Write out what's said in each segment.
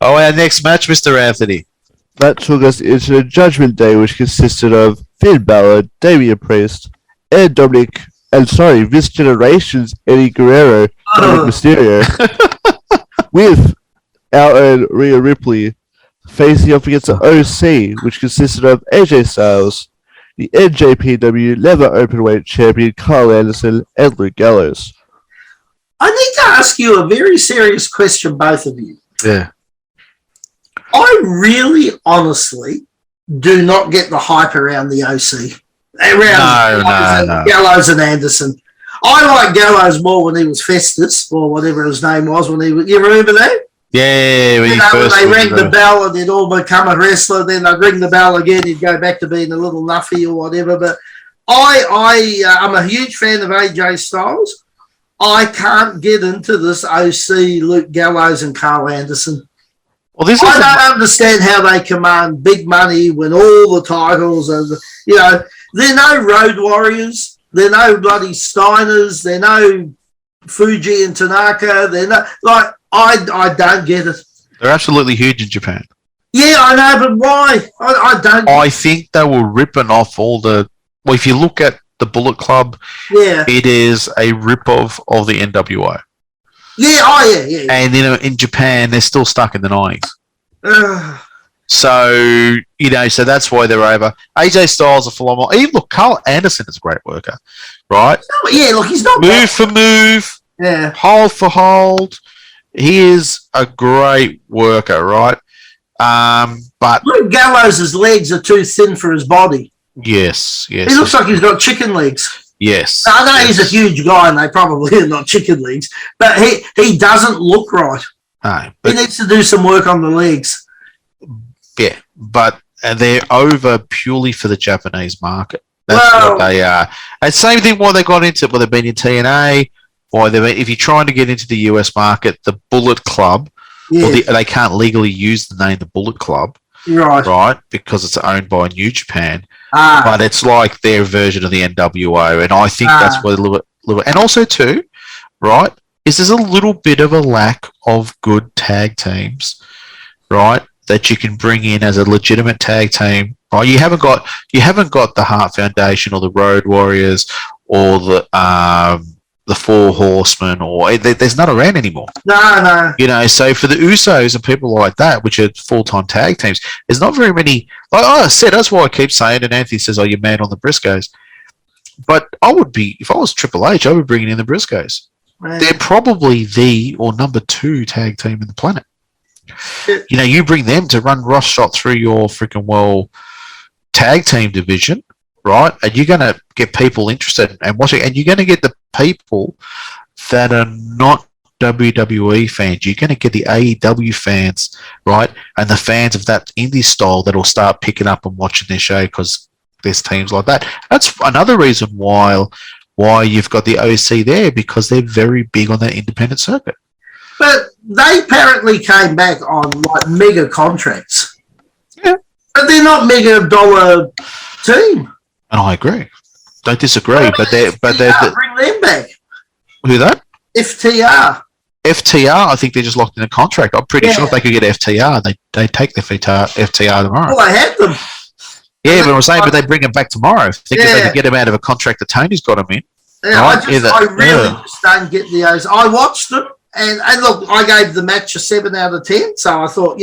Oh, our next match, Mr. Anthony. That took us into the Judgment Day, which consisted of Finn Balor, Damian Priest, and this generation's Eddie Guerrero, Dominik Mysterio, with our Rhea Ripley facing up against the OC, which consisted of AJ Styles, the NJPW Leather Openweight Champion Karl Anderson, and Luke Gallows. I need to ask you a very serious question, both of you. Yeah. I really, honestly, do not get the hype around the OC. No. Gallows and Anderson. I like Gallows more when he was Festus, or whatever his name was. You remember that? Yeah, when they rang the bell and he'd all become a wrestler, then they'd ring the bell again, he'd go back to being a little nuffy or whatever. But I'm a huge fan of AJ Styles. I can't get into this OC, Luke Gallows and Karl Anderson. Well, I don't understand how they command big money, win all the titles. They're no Road Warriors. They're no bloody Steiners. They're no Fuji and Tanaka. They're not I don't get it. They're absolutely huge in Japan. Yeah, I know, but why? I don't. I think they were ripping off all the. Well, if you look at the Bullet Club, it is a rip-off of the NWO. Yeah. And in Japan, they're still stuck in the 90s. So so that's why they're over. AJ Styles are phenomenal. Even look, Karl Anderson is a great worker, right? Yeah, look, he's not move for move, hold for hold. He is a great worker, right? But Luke Gallows' legs are too thin for his body. Yes. He looks like he's got chicken legs. Yes. I know he's a huge guy and they probably are not chicken legs, but he doesn't look right. No. He needs to do some work on the legs. Yeah, but they're over purely for the Japanese market. That's what they are. And same thing why they got into it, they've been in TNA, if you're trying to get into the US market, the Bullet Club, they can't legally use the name the Bullet Club, right? Because it's owned by New Japan. But it's like their version of the NWO, and I think that's what a little bit. And also too, right, is there's a little bit of a lack of good tag teams, right, that you can bring in as a legitimate tag team. Right, you haven't got the Hart Foundation or the Road Warriors or the Four Horsemen, or there's none around anymore. No. So for the Usos and people like that, which are full-time tag teams, there's not very many. Like I said, that's why I keep saying, and Anthony says, "Oh, you're mad on the Briscoes." But I would be, if I was Triple H, I would be bringing in the Briscoes. Right. They're probably the number 2 tag team in the planet. You bring them to run roughshod through your freaking tag team division, right? And you're going to get people interested and watching, and you're going to get the people that are not WWE fans. You're going to get the AEW fans, right? And the fans of that indie style that will start picking up and watching their show because there's teams like that. That's another reason why you've got the OC there, because they're very big on that independent circuit. But they apparently came back on like mega contracts. Yeah. But they're not mega dollar team. And I agree. Don't disagree. But they're bring them back. Who that? FTR. FTR, I think they're just locked in a contract. I'm pretty sure if they could get FTR, they take the FTR tomorrow. Well, they had them. Yeah, but I'm saying, but they bring them back tomorrow. I think if they could get him out of a contract that Tony's got him in. Yeah, right? I really just don't get the O's. I watched them, and look, I gave the match a 7 out of 10, so I thought,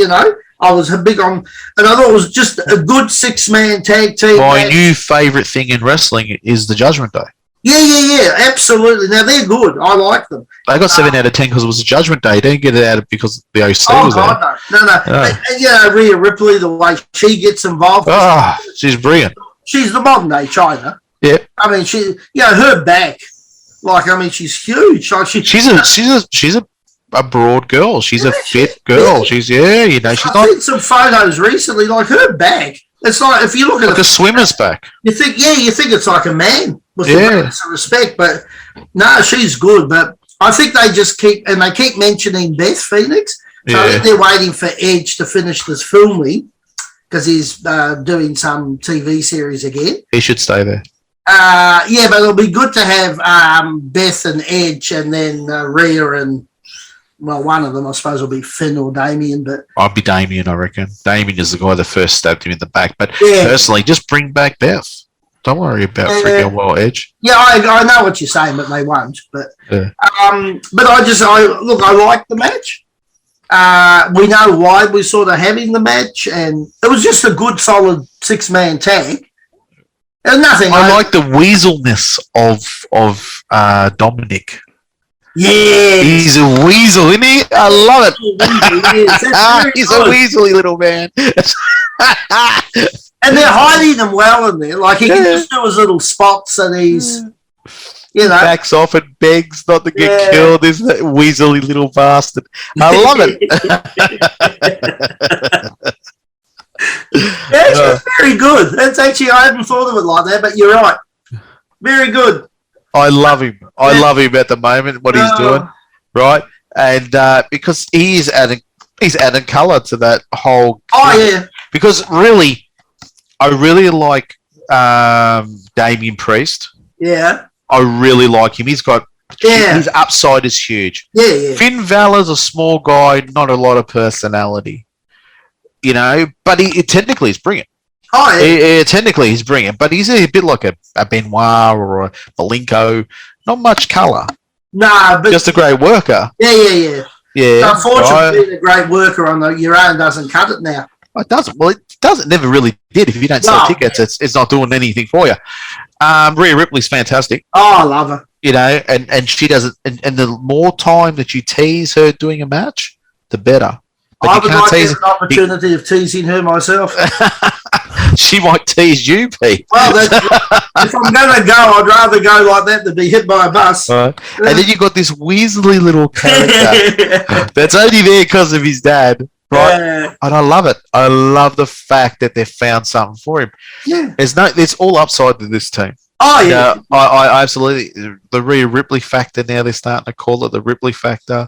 I was big on, and I thought it was just a good 6-man tag team. My new favourite thing in wrestling is the Judgment Day. Yeah, absolutely. Now, they're good. I like them. They got 7 out of 10 because it was a Judgment Day. They didn't get it out because the OC was there. No. And Rhea Ripley, the way she gets involved. She's brilliant. She's the modern-day China. Yeah. I mean, her back, she's huge. Like she's a broad girl. She's a fit girl. Yeah. She's she's not. I've seen some photos recently, like her back. It's like, if you look at a swimmer's back. You think it's like a man with some respect, but no, she's good. But I think they just keep mentioning Beth Phoenix. So I think they're waiting for Edge to finish this filming because he's doing some TV series again. He should stay there. But it'll be good to have Beth and Edge, and then Rhea and well, one of them, I suppose, will be Finn or Damian, but I'd be Damian, I reckon. Damian is the guy that first stabbed him in the back. But Yeah. personally, just bring back Beth. Don't worry about freaking World Edge. yeah, I know what you're saying, but they won't. But Yeah. but I like the match. We know why we're sort of having the match, and it was just a good, solid 6-man tag. There's nothing. I like the weaselness of Dominik. Yeah, He's a weasel, isn't he? I love it. He's a good. weaselly little man. And they're hiding him well in there. Like he can just do his little spots, and he's, you know, Backs off and begs not to get killed. This weaselly little bastard. I love it. It's just very good. That's actually, I hadn't thought of it like that, but you're right. Very good. I love him. I love him at the moment. What he's doing, right? And because he's adding colour to that whole. Oh yeah. Because really, I really like Damian Priest. Yeah. I really like him. He's got Yeah. his upside is huge. Yeah. Yeah. Finn Balor's a small guy, not a lot of personality, you know. But he technically he's brilliant. Oh yeah. Technically he's brilliant, but he's a bit like a Benoit or a Malenko. Not much colour. Nah, but Just a great worker. yeah. Yeah. Unfortunately, being a great worker on your own doesn't cut it now. It doesn't. Well, it doesn't. Never really did. If you don't sell tickets, it's not doing anything for you. Rhea Ripley's fantastic. Oh, I love her. You know, and she doesn't. And the more time that you tease her doing a match, the better. But I you would can't like to tease. have an opportunity of teasing her myself. She might tease you, Pete. Well, if I'm going to go, I'd rather go like that than be hit by a bus. And then you got this weaselly little character that's only there because of his dad, right? Yeah. And I love it. I love the fact that they've found something for him. Yeah. There's all upside to this team. Oh yeah. You know, I absolutely the Rhea Ripley factor. Now they're starting to call it the Ripley factor.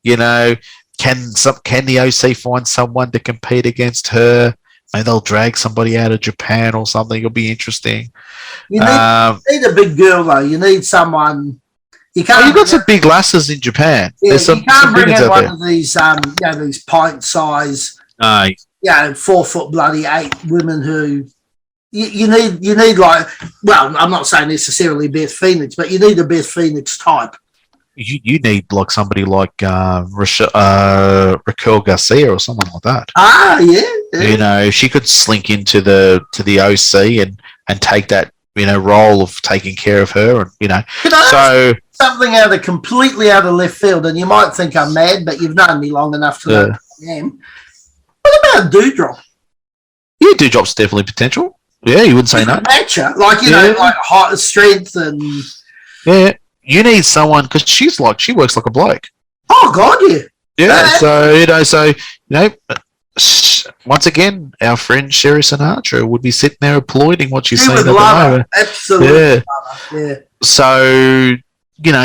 You know, can the OC find someone to compete against her? Maybe they'll drag somebody out of Japan or something. It'll be interesting. You need a big girl though. You need someone. You can't. You've got some big lasses in Japan. Yeah, There's some you can't bring biggins in out one there. of these, these pint size, No, 4 foot bloody 8 women who. You need like, well, I'm not saying necessarily Beth Phoenix, but you need a Beth Phoenix type. you need like somebody like Raquel Garcia or someone like that. Ah, yeah. You know, she could slink into the OC and take that, you know, role of taking care of her, and you know. So something completely out of left field, and you might think I'm mad, but you've known me long enough to know who I am. What about Doudrop? yeah, Doudrop's definitely potential. Yeah, you wouldn't say no. Matcher, like you know, like height, strength, and Yeah, you need someone because she works like a bloke. oh god, yeah. Yeah, so once again, our friend Sherry Sinatra would be sitting there applauding what she's saying at the moment. Absolutely, yeah. So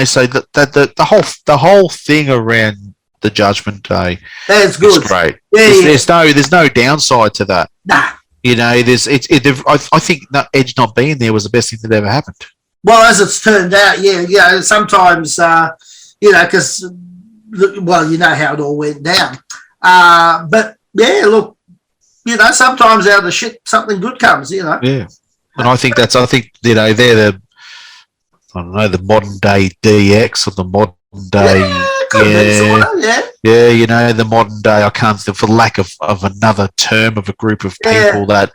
so the whole thing around the Judgment Day That's good. is great. Yeah, There's no downside to that. Nah. You know, I think Edge not being there was the best thing that ever happened. Well, as it's turned out, yeah. Sometimes, because well, you know how it all went down. But yeah, look, sometimes out of the shit something good comes. Yeah, and I think they're the the modern day DX or the modern day. The modern day. I can't, for lack of another term, of a group of people that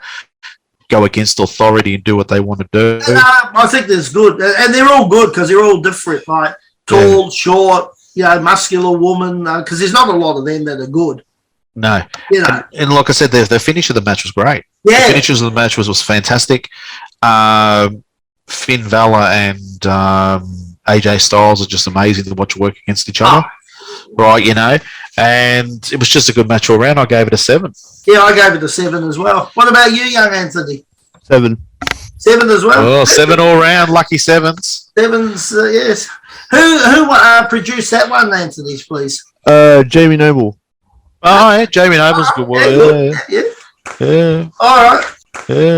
go against authority and do what they want to do. I think there's good, and they're all good because they're all different. Like tall, short, muscular woman. Because there's not a lot of them that are good. No, and like I said, the finish of the match was great. Yeah, the finish of the match was fantastic. Finn Balor and AJ Styles are just amazing to watch work against each other, right? And it was just a good match all around. I gave it a 7. Yeah, I gave it a 7 as well. What about you, young Anthony? 7. 7 as well. Oh, 7 all round, lucky 7s. 7s, yes. Who produced that one, Anthony, please? Jamie Noble. Oh, yeah, Jamie Noble's a good one. Yeah. Yeah. All right. Yeah.